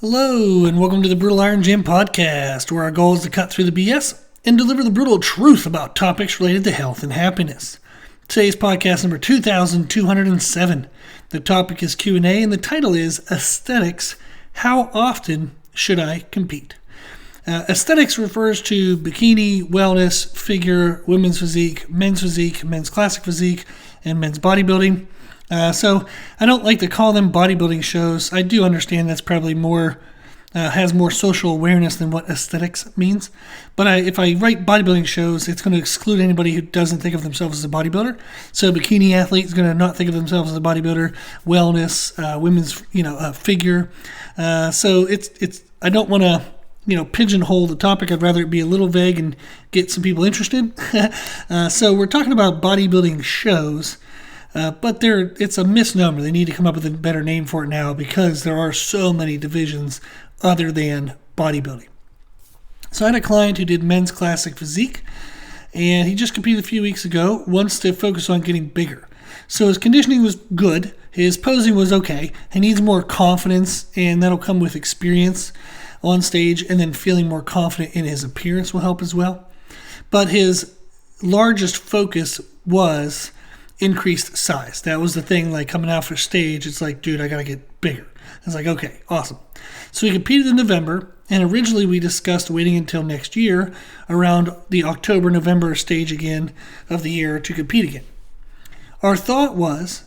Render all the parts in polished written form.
Hello, and welcome to the Brutal Iron Gym podcast, where our goal is to cut through the BS and deliver the brutal truth about topics related to health and happiness. Today's podcast number 2207. The topic is Q&A, and the title is Aesthetics: How Often Should I Compete? Aesthetics refers to bikini, wellness, figure, women's physique, men's classic physique, and men's bodybuilding. So I don't like to call them bodybuilding shows. I do understand that's probably has more social awareness than what aesthetics means. But if I write bodybuilding shows, it's going to exclude anybody who doesn't think of themselves as a bodybuilder. So bikini athlete is going to not think of themselves as a bodybuilder. Wellness, women's, figure. So it's I don't want to pigeonhole the topic. I'd rather it be a little vague and get some people interested. So we're talking about bodybuilding shows. But it's a misnomer. They need to come up with a better name for it now because there are so many divisions other than bodybuilding. So I had a client who did men's classic physique, and he just competed a few weeks ago, wants to focus on getting bigger. So his conditioning was good, his posing was okay, he needs more confidence, and that'll come with experience on stage, and then feeling more confident in his appearance will help as well. But his largest focus was increased size. That was the thing, like coming out for stage, it's like, dude, I gotta get bigger. I was like, okay, awesome. So we competed in November, and originally we discussed waiting until next year, around the October-November stage again of the year, to compete again. Our thought was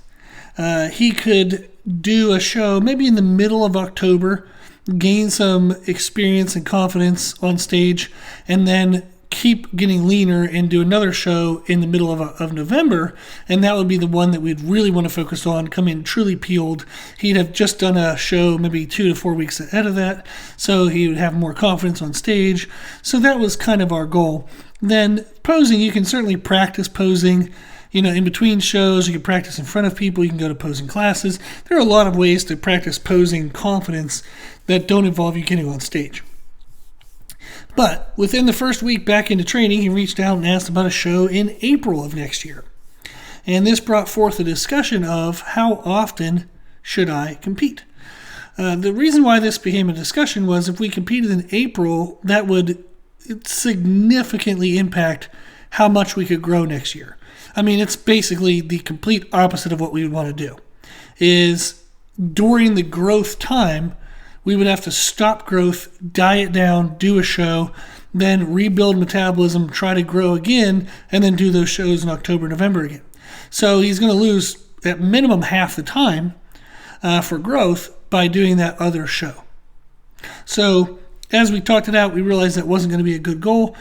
he could do a show maybe in the middle of October, gain some experience and confidence on stage, and then keep getting leaner and do another show in the middle of November, and that would be the one that we'd really want to focus on, come in truly peeled. He'd have just done a show maybe 2 to 4 weeks ahead of that, so he would have more confidence on stage. So that was kind of our goal. Then posing, you can certainly practice posing, in between shows. You can practice in front of people, you can go to posing classes. There are a lot of ways to practice posing confidence that don't involve you getting on stage. But within the first week back into training, he reached out and asked about a show in April of next year. And this brought forth a discussion of how often should I compete? The reason why this became a discussion was if we competed in April, that would significantly impact how much we could grow next year. I mean, it's basically the complete opposite of what we would want to do. Is during the growth time, we would have to stop growth, diet down, do a show, then rebuild metabolism, try to grow again, and then do those shows in October, November again. So he's going to lose at minimum half the time for growth by doing that other show. So as we talked it out, we realized that wasn't going to be a good goal.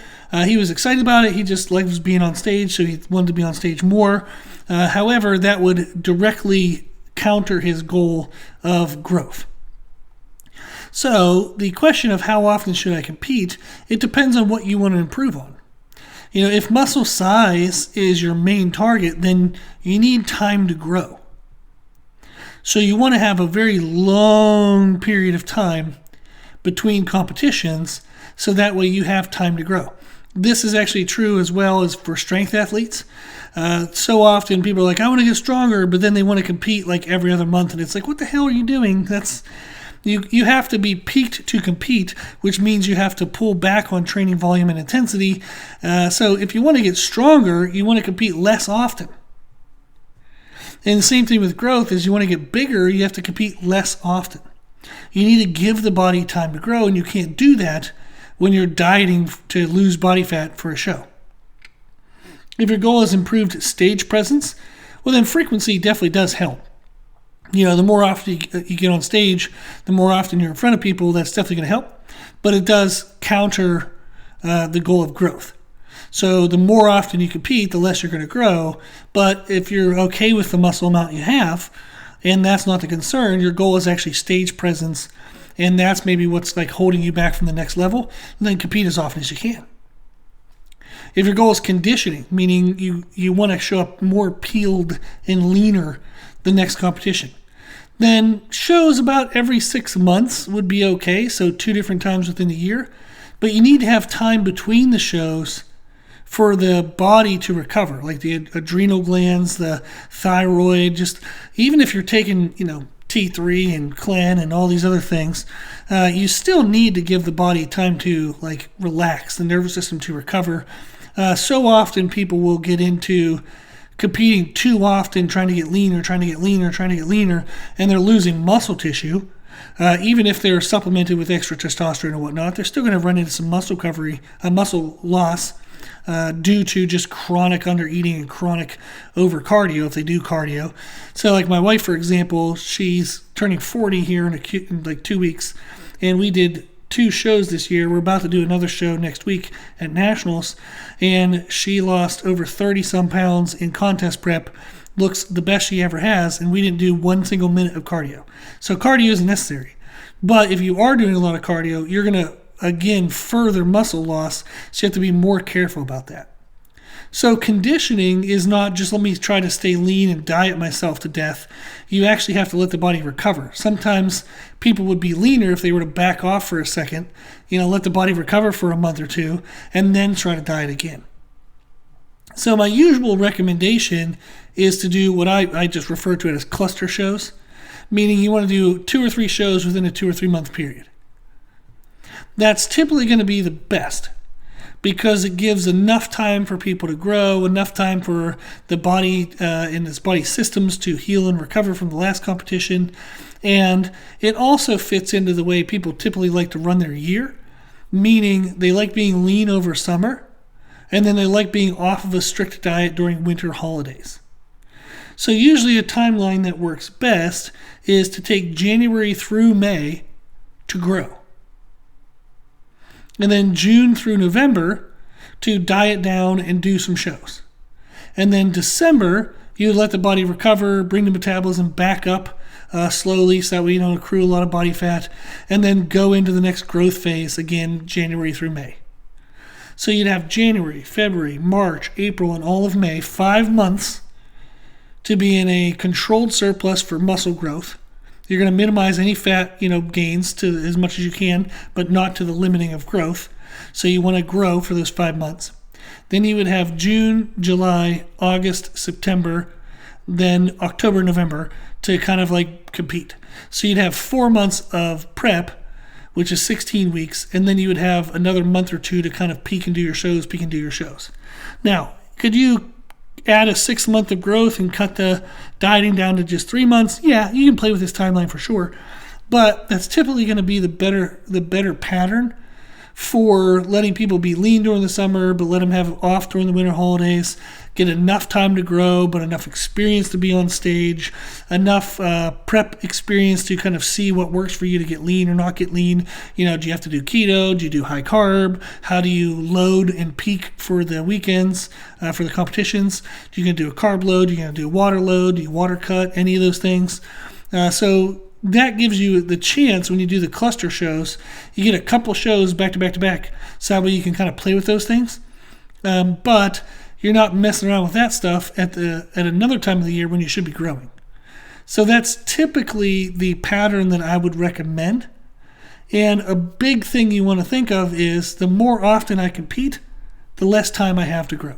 He was excited about it. He just likes being on stage, so he wanted to be on stage more. However, that would directly counter his goal of growth. So the question of how often should I compete, it depends on what you want to improve on. If muscle size is your main target, then you need time to grow. So you want to have a very long period of time between competitions, so that way you have time to grow. This is actually true as well as for strength athletes. So often people are like, I want to get stronger, but then they want to compete like every other month, and it's like, what the hell are you doing? You have to be peaked to compete, which means you have to pull back on training volume and intensity. So if you want to get stronger, you want to compete less often. And the same thing with growth is you want to get bigger, you have to compete less often. You need to give the body time to grow, and you can't do that when you're dieting to lose body fat for a show. If your goal is improved stage presence, well then frequency definitely does help. The more often you get on stage, the more often you're in front of people, that's definitely going to help. But it does counter the goal of growth. So the more often you compete, the less you're going to grow. But if you're okay with the muscle amount you have, and that's not the concern, your goal is actually stage presence, and that's maybe what's like holding you back from the next level, then compete as often as you can. If your goal is conditioning, meaning you want to show up more peeled and leaner the next competition, then shows about every 6 months would be okay, so 2 different times within the year. But you need to have time between the shows for the body to recover, like the adrenal glands, the thyroid, just even if you're taking, T3 and Clen and all these other things, you still need to give the body time to relax, the nervous system to recover. So often people will get into competing too often, trying to get leaner, and they're losing muscle tissue. Even if they're supplemented with extra testosterone and whatnot, they're still going to run into some muscle loss due to just chronic undereating and chronic over cardio if they do cardio. So like my wife, for example, she's turning 40 here in like 2 weeks, and we did 2 shows this year. We're about to do another show next week at Nationals, and she lost over 30 some pounds in contest prep. Looks the best she ever has, and we didn't do 1 single minute of cardio. So cardio isn't necessary. But if you are doing a lot of cardio, you're going to, again, further muscle loss, so you have to be more careful about that. So conditioning is not just let me try to stay lean and diet myself to death. You actually have to let the body recover. Sometimes people would be leaner if they were to back off for a second, let the body recover for a month or 2, and then try to diet again. So my usual recommendation is to do what I just refer to it as cluster shows, meaning you want to do 2 or 3 shows within a 2 or 3 month period. That's typically going to be the best because it gives enough time for people to grow, enough time for the body and its body systems to heal and recover from the last competition. And it also fits into the way people typically like to run their year, meaning they like being lean over summer, and then they like being off of a strict diet during winter holidays. So usually a timeline that works best is to take January through May to grow. And then June through November to diet down and do some shows. And then December, you let the body recover, bring the metabolism back up slowly so that way you don't accrue a lot of body fat, and then go into the next growth phase again, January through May. So you'd have January, February, March, April, and all of May, 5 months to be in a controlled surplus for muscle growth. You're going to minimize any fat, gains to as much as you can, but not to the limiting of growth. So you want to grow for those 5 months. Then you would have June, July, August, September, then October, November to kind of compete. So you'd have 4 months of prep, which is 16 weeks, and then you would have another month or 2 to kind of peak and do your shows, Now, could you add a 6 month of growth and cut the dieting down to just 3 months? Yeah, you can play with this timeline for sure, but that's typically going to be the better pattern for letting people be lean during the summer, but let them have off during the winter holidays, get enough time to grow, but enough experience to be on stage, enough prep experience to kind of see what works for you to get lean or not get lean. Do you have to do keto? Do you do high carb? How do you load and peak for the weekends, for the competitions? Do you going to do a carb load? Are you going to do a water load? Do you water cut? Any of those things? So that gives you the chance when you do the cluster shows, you get a couple shows back to back to back. So that way you can kind of play with those things. But you're not messing around with that stuff at another time of the year when you should be growing. So that's typically the pattern that I would recommend. And a big thing you want to think of is the more often I compete, the less time I have to grow.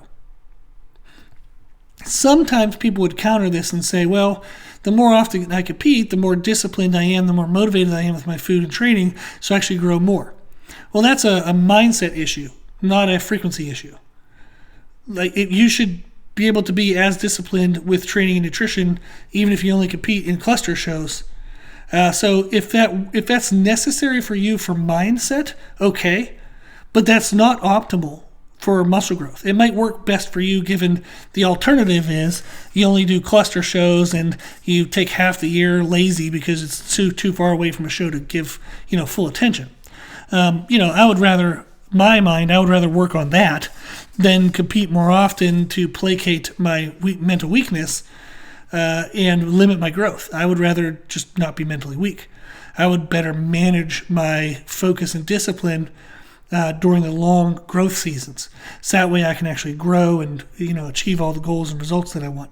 Sometimes people would counter this and say, well, the more often I compete, the more disciplined I am, the more motivated I am with my food and training, so I actually grow more. Well, that's a mindset issue, not a frequency issue. You should be able to be as disciplined with training and nutrition, even if you only compete in cluster shows. So if that's necessary for you for mindset, okay, but that's not optimal for muscle growth. It might work best for you given the alternative is you only do cluster shows and you take half the year lazy because it's too far away from a show to give full attention. I would rather work on that than compete more often to placate my mental weakness and limit my growth. I would rather just not be mentally weak. I would better manage my focus and discipline during the long growth seasons. So that way I can actually grow and achieve all the goals and results that I want.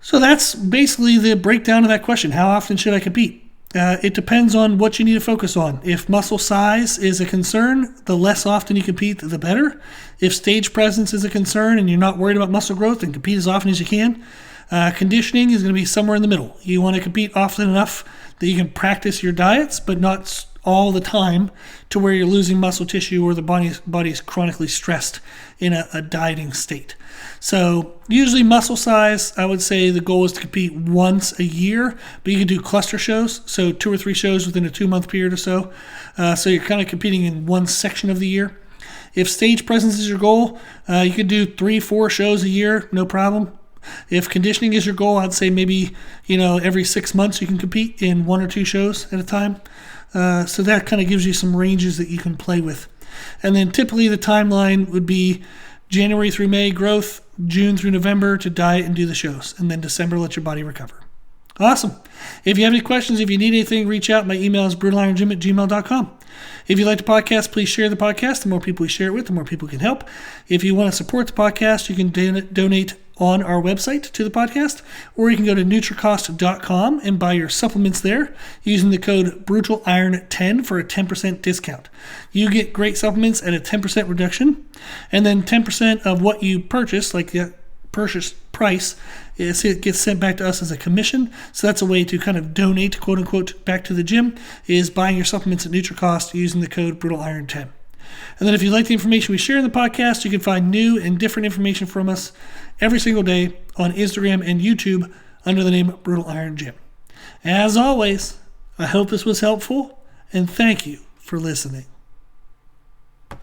So that's basically the breakdown of that question. How often should I compete? It depends on what you need to focus on. If muscle size is a concern, the less often you compete, the better. If stage presence is a concern and you're not worried about muscle growth, then compete as often as you can. Conditioning is going to be somewhere in the middle. You want to compete often enough that you can practice your diets, but not all the time to where you're losing muscle tissue or the body's chronically stressed in a dieting state. So usually muscle size, I would say the goal is to compete once a year, but you can do cluster shows, so 2 or 3 shows within a 2-month period or so. So you're kind of competing in one section of the year. If stage presence is your goal, you could do 3-4 shows a year, no problem. If conditioning is your goal, I'd say maybe, every 6 months you can compete in 1 or 2 shows at a time. So that kind of gives you some ranges that you can play with. And then typically the timeline would be January through May growth, June through November to diet and do the shows, and then December let your body recover. Awesome. If you have any questions, if you need anything, reach out. My email is brutalirongym@gmail.com. If you like the podcast, please share the podcast. The more people we share it with, the more people can help. If you want to support the podcast, you can donate on our website to the podcast, or you can go to Nutricost.com and buy your supplements there using the code BrutalIron10 for a 10% discount. You get great supplements at a 10% reduction, and then 10% of what you purchase, like the purchase price, it gets sent back to us as a commission. So that's a way to kind of donate, quote unquote, back to the gym, is buying your supplements at Nutricost using the code BrutalIron10. And then if you like the information we share in the podcast, you can find new and different information from us every single day on Instagram and YouTube under the name Brutal Iron Gym. As always, I hope this was helpful, and thank you for listening.